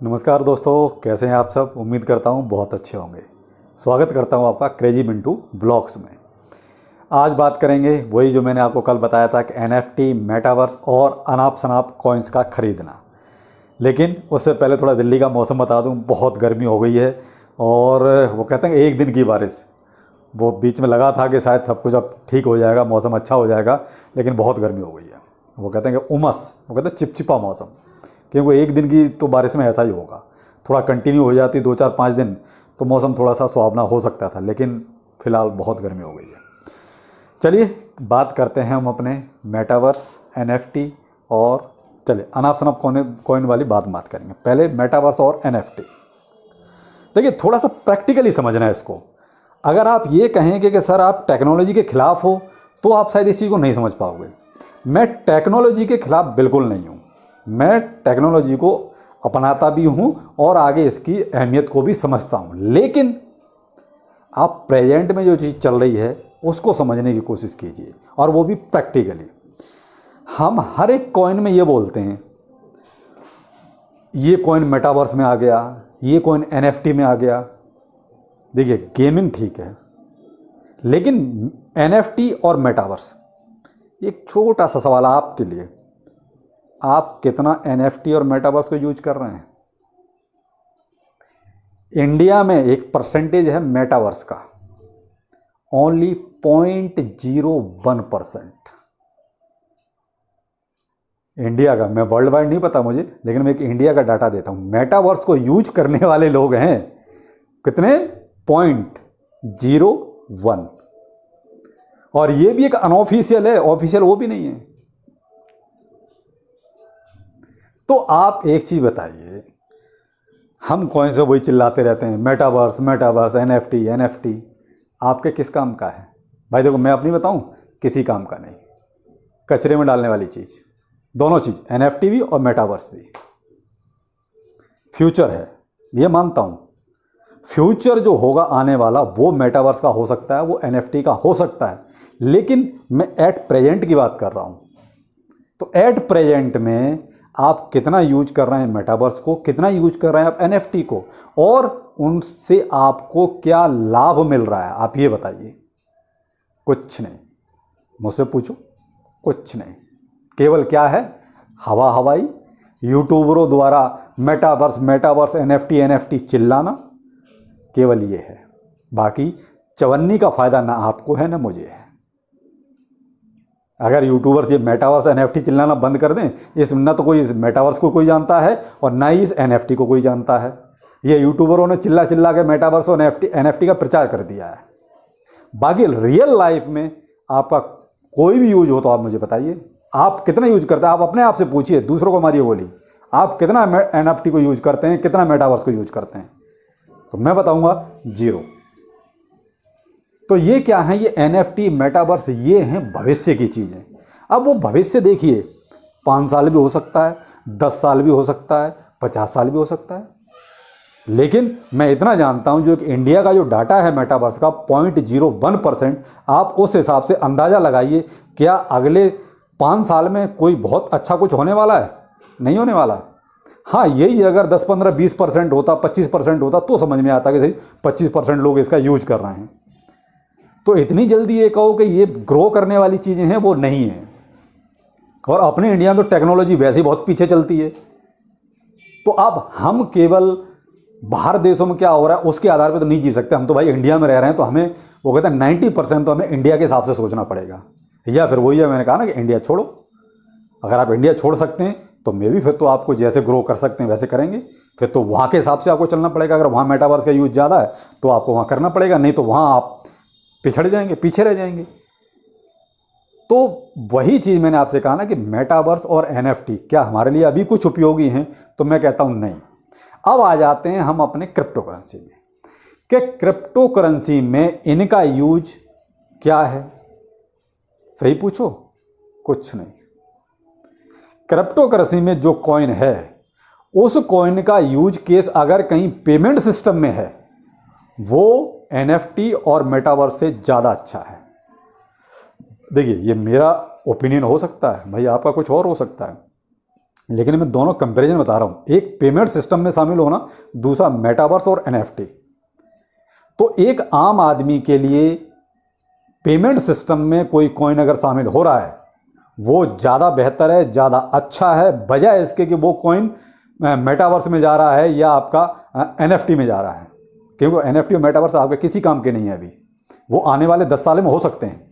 नमस्कार दोस्तों, कैसे हैं आप सब। उम्मीद करता हूं बहुत अच्छे होंगे। स्वागत करता हूं आपका क्रेजी मिंटू ब्लॉग्स में। आज बात करेंगे वही जो मैंने आपको कल बताया था कि एनएफटी, मेटावर्स और अनाप शनाप कॉइन्स का ख़रीदना। लेकिन उससे पहले थोड़ा दिल्ली का मौसम बता दूं। बहुत गर्मी हो गई है और वो कहते हैं एक दिन की बारिश, वो बीच में लगा था कि शायद सब कुछ अब ठीक हो जाएगा, मौसम अच्छा हो जाएगा, लेकिन बहुत गर्मी हो गई है। वो कहते हैं कि उमस, वो कहते हैं चिपचिपा मौसम, क्योंकि एक दिन की तो बारिश में ऐसा ही होगा। थोड़ा कंटिन्यू हो जाती 2-4-5 दिन तो मौसम थोड़ा सा सुहावना हो सकता था, लेकिन फ़िलहाल बहुत गर्मी हो गई है। चलिए बात करते हैं हम अपने मेटावर्स, एनएफटी और चलिए अनाप शनाप कॉइन वाली बात करेंगे। पहले मेटावर्स और एनएफटी। देखिए थोड़ा सा प्रैक्टिकली समझना है इसको। अगर आप ये कहेंगे कि सर आप टेक्नोलॉजी के ख़िलाफ़ हो तो आप शायद इस चीज़ को नहीं समझ पाओगे। मैं टेक्नोलॉजी के ख़िलाफ़ बिल्कुल नहीं हूँ। मैं टेक्नोलॉजी को अपनाता भी हूँ और आगे इसकी अहमियत को भी समझता हूँ, लेकिन आप प्रेजेंट में जो चीज़ चल रही है उसको समझने की कोशिश कीजिए, और वो भी प्रैक्टिकली। हम हर एक कॉइन में ये बोलते हैं ये कॉइन मेटावर्स में आ गया, ये कॉइन एनएफटी में आ गया। देखिए गेमिंग ठीक है, लेकिन एनएफटी और मेटावर्स, एक छोटा सा सवाल आपके लिए, आप कितना एनएफटी और मेटावर्स को यूज कर रहे हैं? इंडिया में एक परसेंटेज है मेटावर्स का, ओनली 0.01%। इंडिया का, मैं वर्ल्ड वाइड नहीं पता मुझे, लेकिन मैं एक इंडिया का डाटा देता हूं। मेटावर्स को यूज करने वाले लोग हैं कितने? 0.01। और ये भी एक अनऑफिशियल है, ऑफिशियल वो भी नहीं है। तो आप एक चीज़ बताइए, हम कौन से वही चिल्लाते रहते हैं मेटावर्स मेटावर्स, एनएफटी एनएफटी, आपके किस काम का है? भाई देखो मैं अपनी बताऊं, किसी काम का नहीं। कचरे में डालने वाली चीज़, दोनों चीज़, एनएफटी भी और मेटावर्स भी। फ्यूचर है, ये मानता हूं। फ्यूचर जो होगा आने वाला, वो मेटावर्स का हो सकता है, वो एनएफटी का हो सकता है, लेकिन मैं एट प्रेजेंट की बात कर रहा हूं। तो एट प्रेजेंट में आप कितना यूज कर रहे हैं मेटावर्स को, कितना यूज कर रहे हैं आप एनएफटी को, और उनसे आपको क्या लाभ मिल रहा है, आप ये बताइए। कुछ नहीं, मुझसे पूछो, कुछ नहीं। केवल क्या है, हवा हवाई, यूट्यूबरों द्वारा मेटावर्स मेटावर्स, एनएफटी एनएफटी चिल्लाना, केवल ये है। बाकी चवन्नी का फायदा ना आपको है ना मुझे है। अगर यूट्यूबर्स ये मेटावर्स एनएफटी चिल्लाना बंद कर दें, इस ना तो कोई इस मेटावर्स को कोई जानता है और ना ही इस एनएफटी को कोई जानता है। ये यूट्यूबरों ने चिल्ला चिल्ला के मेटावर्स और एनएफटी का प्रचार कर दिया है। बाकी रियल लाइफ में आपका कोई भी यूज हो तो आप मुझे बताइए, आप कितना यूज करते हैं? आप अपने आप से पूछिए, दूसरों को मारिए गोली। आप कितना एनएफटी को यूज करते हैं, कितना मेटावर्स को यूज करते हैं? तो मैं बताऊंगा 0। तो ये क्या है, ये एनएफटी मेटावर्स, ये हैं भविष्य की चीज़ें। अब वो भविष्य देखिए, 5 साल भी हो सकता है, 10 साल भी हो सकता है, 50 साल भी हो सकता है। लेकिन मैं इतना जानता हूं, जो इंडिया का जो डाटा है मेटावर्स का 0.01%, आप उस हिसाब से अंदाज़ा लगाइए, क्या अगले 5 साल में कोई बहुत अच्छा कुछ होने वाला है? नहीं होने वाला। हाँ, यही अगर 10-15-20% होता, 25% होता तो समझ में आता कि सही 25% लोग इसका यूज कर रहे हैं। तो इतनी जल्दी ये कहो कि ये ग्रो करने वाली चीज़ें हैं, वो नहीं है। और अपने इंडिया में तो टेक्नोलॉजी वैसे ही बहुत पीछे चलती है। तो अब हम केवल बाहर देशों में क्या हो रहा है उसके आधार पर तो नहीं जी सकते। हम तो भाई इंडिया में रह रहे हैं, तो हमें वो कहते हैं 90% तो हमें इंडिया के हिसाब से सोचना पड़ेगा। या फिर वही है, मैंने कहा ना कि इंडिया छोड़ो। अगर आप इंडिया छोड़ सकते हैं तो मे भी फिर तो आपको जैसे ग्रो कर सकते हैं वैसे करेंगे। फिर तो वहाँ के हिसाब से आपको चलना पड़ेगा। अगर वहाँ मेटावर्स का यूज ज़्यादा है तो आपको वहाँ करना पड़ेगा, नहीं तो वहाँ आप पिछड़ जाएंगे, पीछे रह जाएंगे। तो वही चीज़ मैंने आपसे कहा ना कि मेटावर्स और एनएफटी क्या हमारे लिए अभी कुछ उपयोगी हैं? तो मैं कहता हूँ नहीं। अब आ जाते हैं हम अपने क्रिप्टो करेंसी में, कि क्रिप्टो करेंसी में इनका यूज क्या है? सही पूछो, कुछ नहीं। क्रिप्टो करेंसी में जो कॉइन है, उस कॉइन का यूज केस अगर कहीं पेमेंट सिस्टम में है, वो एनएफटी और मेटावर्स से ज़्यादा अच्छा है। देखिए ये मेरा ओपिनियन हो सकता है, भाई आपका कुछ और हो सकता है। लेकिन मैं दोनों कंपैरिजन बता रहा हूँ, एक पेमेंट सिस्टम में शामिल होना, दूसरा मेटावर्स और एनएफटी। तो एक आम आदमी के लिए पेमेंट सिस्टम में कोई कॉइन अगर शामिल हो रहा है वो ज़्यादा बेहतर है, ज़्यादा अच्छा है, बजाय इसके कि वो कॉइन मेटावर्स में जा रहा है या आपका एनएफटी में जा रहा है। क्योंकि एनएफटी और मेटावर्स आपके किसी काम के नहीं है अभी, वो आने वाले 10 साल में हो सकते हैं।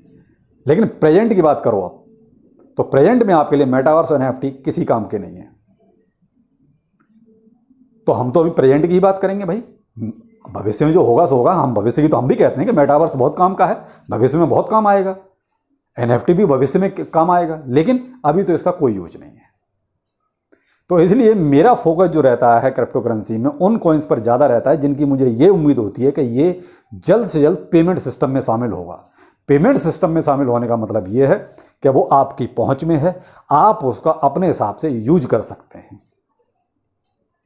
लेकिन प्रेजेंट की बात करो आप, तो प्रेजेंट में आपके लिए मेटावर्स और एनएफटी किसी काम के नहीं है। तो हम तो अभी प्रेजेंट की ही बात करेंगे भाई, भविष्य में जो होगा सो होगा। हम भविष्य की तो हम भी कहते हैं कि मेटावर्स बहुत काम का है, भविष्य में बहुत काम आएगा, एनएफटी भी भविष्य में काम आएगा, लेकिन अभी तो इसका कोई यूज नहीं है। तो इसलिए मेरा फोकस जो रहता है क्रिप्टो करेंसी में उन कॉइन्स पर ज़्यादा रहता है जिनकी मुझे ये उम्मीद होती है कि ये जल्द से जल्द पेमेंट सिस्टम में शामिल होगा। पेमेंट सिस्टम में शामिल होने का मतलब ये है कि वो आपकी पहुंच में है, आप उसका अपने हिसाब से यूज कर सकते हैं।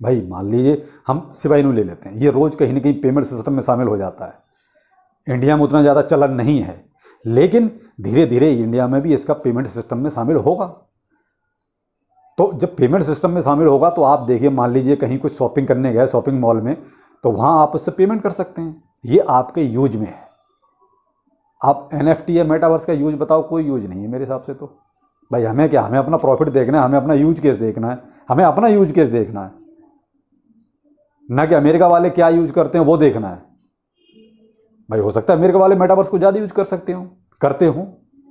भाई मान लीजिए हम शिबाइनू ले लेते हैं, ये रोज़ कहीं ना कहीं पेमेंट सिस्टम में शामिल हो जाता है। इंडिया में उतना ज़्यादा चलन नहीं है, लेकिन धीरे धीरे इंडिया में भी इसका पेमेंट सिस्टम में शामिल होगा। तो जब पेमेंट सिस्टम में शामिल होगा तो आप देखिए, मान लीजिए कहीं कुछ शॉपिंग करने गए शॉपिंग मॉल में, तो वहाँ आप उससे पेमेंट कर सकते हैं, ये आपके यूज में है। आप एनएफटी या मेटावर्स का यूज बताओ, कोई यूज नहीं है मेरे हिसाब से। तो भाई हमें क्या, हमें अपना प्रॉफिट देखना है, हमें अपना यूज केस देखना है, हमें अपना यूज केस देखना है, ना कि अमेरिका वाले क्या यूज करते हैं वो देखना है। भाई हो सकता है अमेरिका वाले मेटावर्स को ज़्यादा यूज करते हों,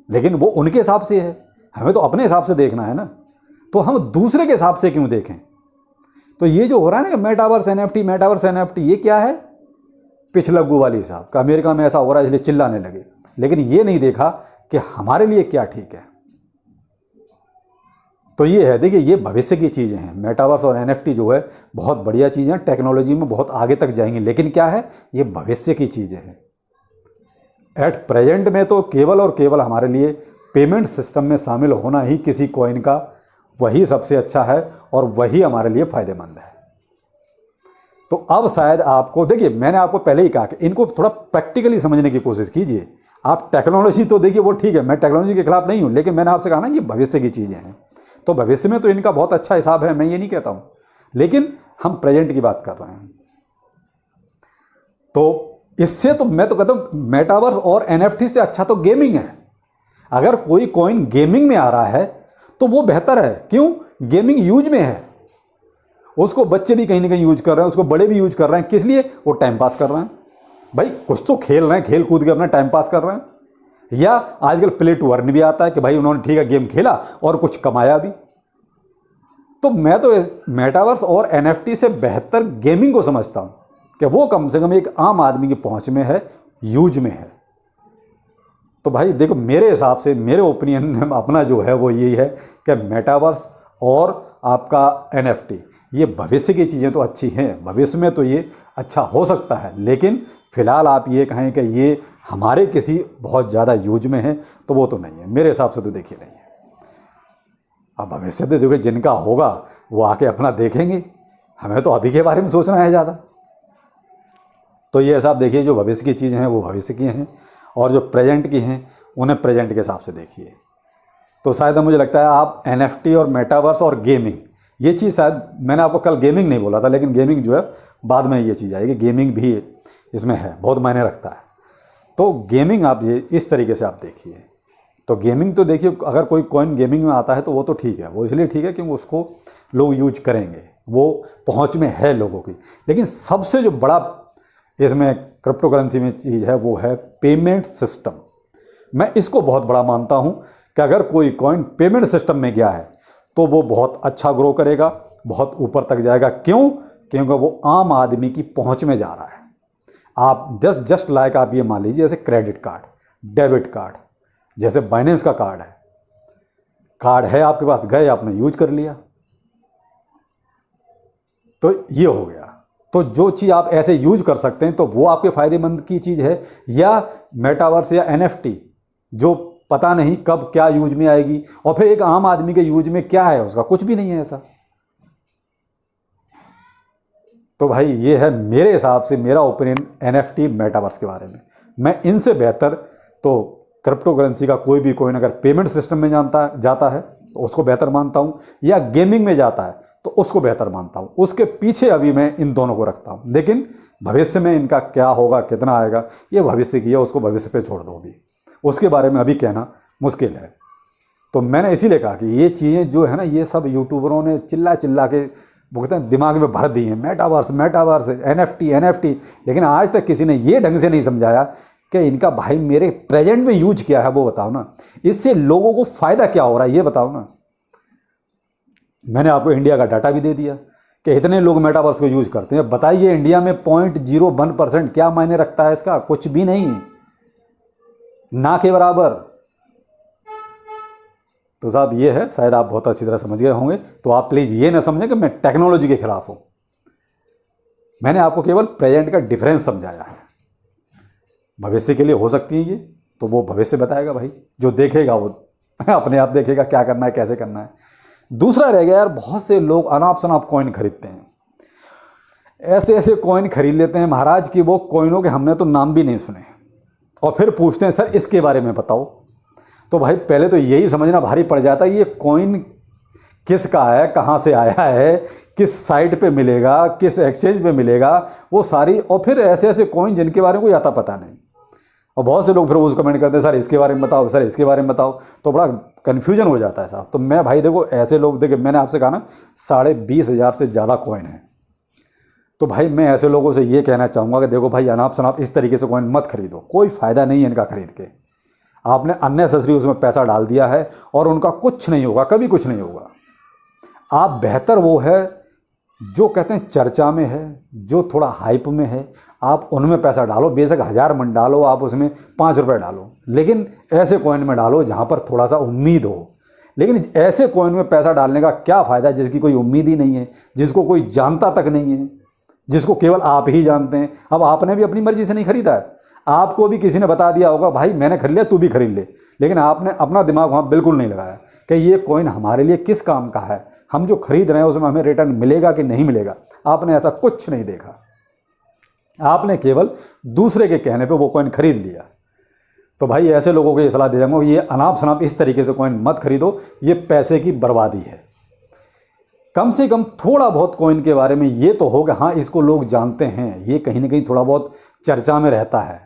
लेकिन वो उनके हिसाब से है, हमें तो अपने हिसाब से देखना है ना। तो हम दूसरे के हिसाब से क्यों देखें? तो ये जो हो रहा है ना कि मेटावर्स एनएफटी, ये क्या है? पिछलग्गू वाली हिसाब का, अमेरिका में ऐसा हो रहा है इसलिए चिल्लाने लगे, लेकिन ये नहीं देखा कि हमारे लिए क्या ठीक है। तो ये है, देखिए ये भविष्य की चीज़ें हैं। मेटावर्स और एनएफटी जो है बहुत बढ़िया चीज़ें हैं, टेक्नोलॉजी में बहुत आगे तक जाएंगी, लेकिन क्या है, ये भविष्य की चीज़ें हैं। एट प्रेजेंट में तो केवल और केवल हमारे लिए पेमेंट सिस्टम में शामिल होना ही किसी कॉइन का वही सबसे अच्छा है और वही हमारे लिए फ़ायदेमंद है। तो अब शायद आपको, देखिए मैंने आपको पहले ही कहा कि इनको थोड़ा प्रैक्टिकली समझने की कोशिश कीजिए। आप टेक्नोलॉजी तो देखिए वो ठीक है, मैं टेक्नोलॉजी के खिलाफ नहीं हूँ, लेकिन मैंने आपसे कहा ना ये भविष्य की चीज़ें हैं, तो भविष्य में तो इनका बहुत अच्छा हिसाब है, मैं ये नहीं कहता हूँ, लेकिन हम प्रेजेंट की बात कर रहे हैं। तो इससे तो मैं तो कहता हूँ मेटावर्स और एनएफटी से अच्छा तो गेमिंग है। अगर कोई कॉइन गेमिंग में आ रहा है तो वो बेहतर है। क्यों? गेमिंग यूज में है, उसको बच्चे भी कहीं ना कहीं यूज कर रहे हैं, उसको बड़े भी यूज कर रहे हैं। किस लिए? वो टाइम पास कर रहे हैं। भाई कुछ तो खेल रहे हैं, खेल कूद के अपना टाइम पास कर रहे हैं। या आजकल प्ले टू अर्न भी आता है कि भाई उन्होंने ठीक है गेम खेला और कुछ कमाया भी। तो मैं तो मेटावर्स और एनएफटी से बेहतर गेमिंग को समझता हूं कि वो कम से कम एक आम आदमी की पहुंच में है, यूज में है। तो भाई देखो मेरे हिसाब से, मेरे ओपिनियन अपना जो है वो यही है कि मेटावर्स और आपका एनएफटी ये भविष्य की चीज़ें तो अच्छी हैं, भविष्य में तो ये अच्छा हो सकता है, लेकिन फ़िलहाल आप ये कहें कि ये हमारे किसी बहुत ज़्यादा यूज में है तो वो तो नहीं है मेरे हिसाब से। तो देखिए नहीं है। अब भविष्य तो देखिए जिनका होगा वो आके अपना देखेंगे, हमें तो अभी के बारे में सोचना है ज़्यादा। तो ये हिसाब देखिए, जो भविष्य की चीज़ें हैं वो भविष्य की हैं और जो प्रेजेंट की हैं उन्हें प्रेजेंट के हिसाब से देखिए। तो शायद मुझे लगता है आप एनएफटी और मेटावर्स और गेमिंग, ये चीज़ शायद मैंने आपको कल गेमिंग नहीं बोला था, लेकिन गेमिंग जो है बाद में ये चीज़ आएगी, गेमिंग भी इसमें है, बहुत मायने रखता है। तो गेमिंग आप ये इस तरीके से आप देखिए। तो गेमिंग तो देखिए, अगर कोई कॉइन गेमिंग में आता है तो वो तो ठीक है, वो इसलिए ठीक है क्योंकि उसको लोग यूज करेंगे, वो पहुँच में है लोगों की। लेकिन सबसे जो बड़ा इसमें क्रिप्टो करेंसी में चीज़ है वो है पेमेंट सिस्टम। मैं इसको बहुत बड़ा मानता हूँ कि अगर कोई कॉइन पेमेंट सिस्टम में गया है तो वो बहुत अच्छा ग्रो करेगा, बहुत ऊपर तक जाएगा। क्यों? क्योंकि वो आम आदमी की पहुंच में जा रहा है। आप जस्ट लाइक आप ये मान लीजिए जैसे क्रेडिट कार्ड, डेबिट कार्ड, जैसे बाइनेंस का कार्ड है आपके पास, गए आपने यूज कर लिया, तो ये हो गया। तो जो चीज़ आप ऐसे यूज कर सकते हैं तो वो आपके फ़ायदेमंद की चीज़ है। या मेटावर्स या एनएफटी जो पता नहीं कब क्या यूज में आएगी, और फिर एक आम आदमी के यूज में क्या है, उसका कुछ भी नहीं है ऐसा। तो भाई ये है मेरे हिसाब से मेरा ओपिनियन एनएफटी मेटावर्स के बारे में। मैं इनसे बेहतर तो क्रिप्टो करेंसी का कोई भी कॉइन अगर पेमेंट सिस्टम में जाता है तो उसको बेहतर मानता हूँ, या गेमिंग में जाता है तो उसको बेहतर मानता हूँ। उसके पीछे अभी मैं इन दोनों को रखता हूँ, लेकिन भविष्य में इनका क्या होगा, कितना आएगा, ये भविष्य की है, उसको भविष्य पे छोड़ दो। अभी उसके बारे में अभी कहना मुश्किल है। तो मैंने इसीलिए कहा कि ये चीज़ें जो है ना, ये सब यूट्यूबरों ने चिल्ला चिल्ला के भुगते दिमाग में भर दी हैं, मेटावर्स NFT, लेकिन आज तक किसी ने ये ढंग से नहीं समझाया कि इनका भाई मेरे प्रेजेंट में यूज क्या है, वो बताओ ना। इससे लोगों को फ़ायदा क्या हो रहा है, ये बताओ ना। मैंने आपको इंडिया का डाटा भी दे दिया कि इतने लोग मेटावर्स को यूज करते हैं। बताइए इंडिया में 0.01% क्या मायने रखता है इसका? कुछ भी नहीं, ना के बराबर। तो साहब ये है, शायद आप बहुत अच्छी तरह समझ गए होंगे। तो आप प्लीज़ ये ना समझें कि मैं टेक्नोलॉजी के खिलाफ हूं। मैंने आपको केवल प्रेजेंट का डिफरेंस समझाया है। भविष्य के लिए हो सकती है ये, तो वो भविष्य बताएगा भाई। जो देखेगा वो अपने आप देखेगा क्या करना है, कैसे करना है। दूसरा रह गया यार, बहुत से लोग अनाप शनाप कॉइन खरीदते हैं। ऐसे ऐसे कॉइन खरीद लेते हैं महाराज कि वो कॉइनों के हमने तो नाम भी नहीं सुने, और फिर पूछते हैं सर इसके बारे में बताओ। तो भाई पहले तो यही समझना भारी पड़ जाता है ये कॉइन किसका है, कहाँ से आया है, किस साइट पे मिलेगा, किस एक्सचेंज पे मिलेगा, वो सारी। और फिर ऐसे ऐसे कॉइन जिनके बारे में कोई आता पता नहीं, और बहुत से लोग फिर उस कमेंट करते हैं सर इसके बारे में बताओ, सर इसके बारे में बताओ। तो बड़ा कन्फ्यूजन हो जाता है साहब। तो मैं भाई देखो, ऐसे लोग देखिए, मैंने आपसे कहा ना 20,500 से ज़्यादा कॉइन है। तो भाई मैं ऐसे लोगों से ये कहना चाहूँगा कि देखो भाई, अनाप शनाप इस तरीके से कॉइन मत खरीदो, कोई फ़ायदा नहीं है इनका खरीद के। आपने अननेसेसरी उसमें पैसा डाल दिया है और उनका कुछ नहीं होगा, कभी कुछ नहीं होगा। आप बेहतर वो है जो कहते हैं चर्चा में है, जो थोड़ा हाइप में है, आप उनमें पैसा डालो। बेशक 1000 मत डालो, आप उसमें 5 रुपये डालो, लेकिन ऐसे कॉइन में डालो जहाँ पर थोड़ा सा उम्मीद हो। लेकिन ऐसे कॉइन में पैसा डालने का क्या फ़ायदा जिसकी कोई उम्मीद ही नहीं है, जिसको कोई जानता तक नहीं है, जिसको केवल आप ही जानते हैं। अब आपने भी अपनी मर्जी से नहीं खरीदा है, आपको भी किसी ने बता दिया होगा भाई मैंने खरीद लिया, तू भी खरीद ले, लेकिन आपने अपना दिमाग वहाँ बिल्कुल नहीं लगाया कि ये कॉइन हमारे लिए किस काम का है, हम जो खरीद रहे हैं उसमें हमें रिटर्न मिलेगा कि नहीं मिलेगा। आपने ऐसा कुछ नहीं देखा, आपने केवल दूसरे के कहने पे वो कॉइन खरीद लिया। तो भाई ऐसे लोगों को ये सलाह दे जाऊंगा, ये अनाप शनाप इस तरीके से कॉइन मत खरीदो, ये पैसे की बर्बादी है। कम से कम थोड़ा बहुत कॉइन के बारे में ये तो होगा, हाँ इसको लोग जानते हैं, ये कहीं ना कहीं थोड़ा बहुत चर्चा में रहता है।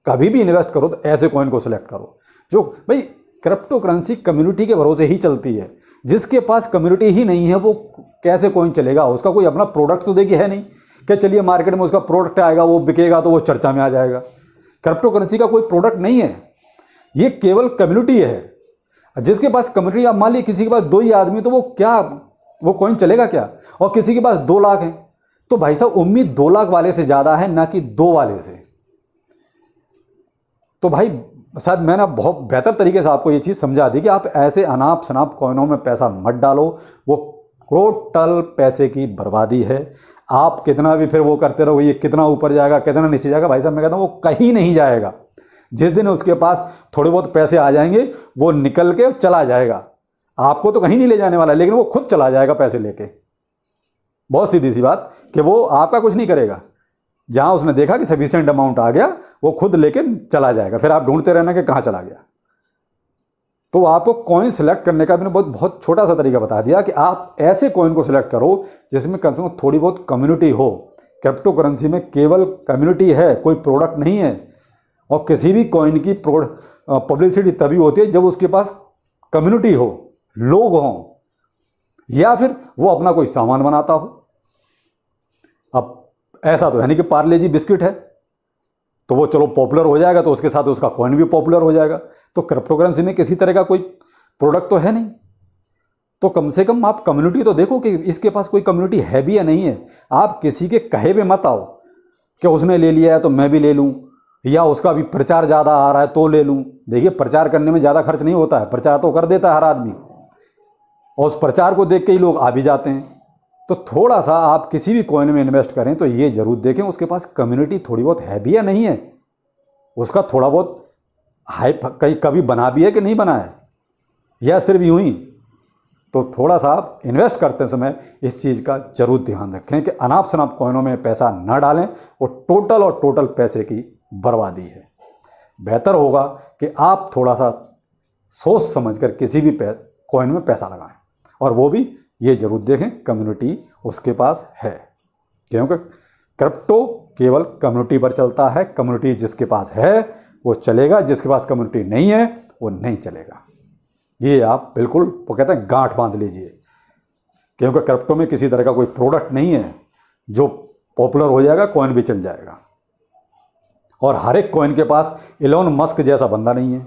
कभी भी इन्वेस्ट करो तो ऐसे कॉइन को सिलेक्ट करो जो भाई, क्रिप्टो करेंसी कम्युनिटी के भरोसे ही चलती है। जिसके पास कम्युनिटी ही नहीं है वो कैसे कॉइन चलेगा? उसका कोई अपना प्रोडक्ट तो देखिए है नहीं कि चलिए मार्केट में उसका प्रोडक्ट आएगा, वो बिकेगा तो वो चर्चा में आ जाएगा। क्रिप्टो करेंसी का कोई प्रोडक्ट नहीं है, ये केवल कम्युनिटी है। जिसके पास कम्युनिटी, आप मान लीजिए किसी के पास 2 ही आदमी, तो वो क्या, वो कॉइन चलेगा क्या? और किसी के पास 2 लाख है, तो भाई साहब उम्मीद 2 लाख वाले से ज़्यादा है ना कि 2 वाले से। तो भाई शायद मैंने बहुत बेहतर तरीके से आपको ये चीज़ समझा दी कि आप ऐसे अनाप शनाप कॉइनों में पैसा मत डालो, वो टोटल पैसे की बर्बादी है। आप कितना भी फिर वो करते रहो, ये कितना ऊपर जाएगा, कितना नीचे जाएगा, भाई साहब मैं कहता हूँ वो कहीं नहीं जाएगा। जिस दिन उसके पास थोड़े बहुत पैसे आ जाएंगे वो निकल के चला जाएगा, आपको तो कहीं नहीं ले जाने वाला, लेकिन वो खुद चला जाएगा पैसे लेके। बहुत सीधी सी बात कि वो आपका कुछ नहीं करेगा। जहां उसने देखा कि सफिशिएंट अमाउंट आ गया, वो खुद लेके चला जाएगा, फिर आप ढूंढते रहना कि कहाँ चला गया। तो आपको कॉइन सिलेक्ट करने का मैंने बहुत छोटा सा तरीका बता दिया कि आप ऐसे कॉइन को सिलेक्ट करो जिसमें कम से कम थोड़ी बहुत कम्युनिटी हो। क्रिप्टो करेंसी में केवल कम्युनिटी है, कोई प्रोडक्ट नहीं है। और किसी भी कॉइन की पब्लिसिटी तभी होती है जब उसके पास कम्युनिटी हो, लोग हों, या फिर वो अपना कोई सामान बनाता हो। अब ऐसा तो है नहीं कि पार्ले जी बिस्किट है तो वो चलो पॉपुलर हो जाएगा तो उसके साथ उसका कॉइन भी पॉपुलर हो जाएगा। तो क्रिप्टो करेंसी में किसी तरह का कोई प्रोडक्ट तो है नहीं, तो कम से कम आप कम्युनिटी तो देखो कि इसके पास कोई कम्युनिटी है भी या नहीं है। आप किसी के कहे पे मत आओ कि उसने ले लिया है तो मैं भी ले लूँ, या उसका भी प्रचार ज़्यादा आ रहा है तो ले लूँ। देखिए प्रचार करने में ज़्यादा खर्च नहीं होता है, प्रचार तो कर देता है हर आदमी, और उस प्रचार को देख के ही लोग आ भी जाते हैं। तो थोड़ा सा आप किसी भी कॉइन में इन्वेस्ट करें तो ये जरूर देखें उसके पास कम्युनिटी थोड़ी बहुत है भी या नहीं है, उसका थोड़ा बहुत हाइप कहीं कभी बना भी है कि नहीं बना है, या सिर्फ यूं ही। तो थोड़ा सा आप इन्वेस्ट करते समय इस चीज़ का जरूर ध्यान रखें कि अनाप शनाप कॉइनों में पैसा ना डालें, वो टोटल और टोटल पैसे की बर्बादी है। बेहतर होगा कि आप थोड़ा सा सोच समझकर किसी भी कॉइन में पैसा लगाएं, और वो भी ये जरूर देखें कम्युनिटी उसके पास है, क्योंकि क्रिप्टो केवल कम्युनिटी पर चलता है। कम्युनिटी जिसके पास है वो चलेगा, जिसके पास कम्युनिटी नहीं है वो नहीं चलेगा। ये आप बिल्कुल वो कहते हैं गांठ बांध लीजिए, क्योंकि क्रिप्टो में किसी तरह का कोई प्रोडक्ट नहीं है जो पॉपुलर हो जाएगा कॉइन भी चल जाएगा। और हर एक कॉइन के पास इलोन मस्क जैसा बंदा नहीं है,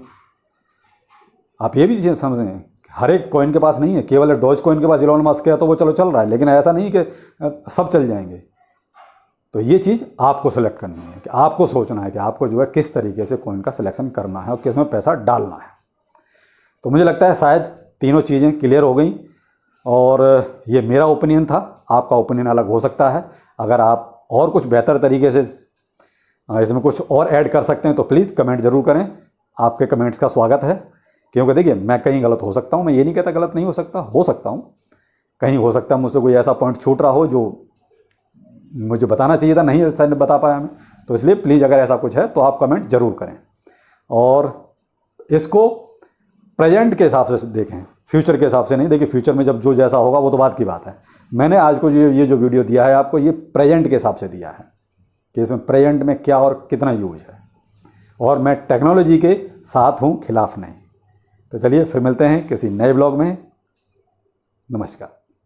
आप ये भी चीज़ समझें। हर एक कॉइन के पास नहीं है, केवल डॉज कॉइन के पास इलोन मस्क है तो वो चलो चल रहा है, लेकिन ऐसा नहीं कि सब चल जाएंगे। तो ये चीज़ आपको सेलेक्ट करनी है कि आपको सोचना है कि आपको जो है किस तरीके से कॉइन का सिलेक्शन करना है और किस में पैसा डालना है। तो मुझे लगता है शायद तीनों चीज़ें क्लियर हो गई, और ये मेरा ओपिनियन था, आपका ओपिनियन अलग हो सकता है। अगर आप और कुछ बेहतर तरीके से इसमें कुछ और ऐड कर सकते हैं तो प्लीज़ कमेंट ज़रूर करें, आपके कमेंट्स का स्वागत है। क्योंकि देखिए मैं कहीं गलत हो सकता हूँ, मैं ये नहीं कहता गलत नहीं हो सकता हूँ, कहीं हो सकता है मुझसे कोई ऐसा पॉइंट छूट रहा हो जो मुझे बताना चाहिए था, नहीं शायद बता पाया मैं। तो इसलिए प्लीज़ अगर ऐसा कुछ है तो आप कमेंट ज़रूर करें, और इसको प्रेजेंट के हिसाब से देखें, फ्यूचर के हिसाब से नहीं। देखिए फ्यूचर में जब जो जैसा होगा वो तो बात की बात है। मैंने आज को ये जो वीडियो दिया है आपको, ये प्रेजेंट के हिसाब से दिया है कि इसमें प्रेजेंट में क्या और कितना यूज है, और मैं टेक्नोलॉजी के साथ हूँ, खिलाफ नहीं। तो चलिए फिर मिलते हैं किसी नए ब्लॉग में। नमस्कार।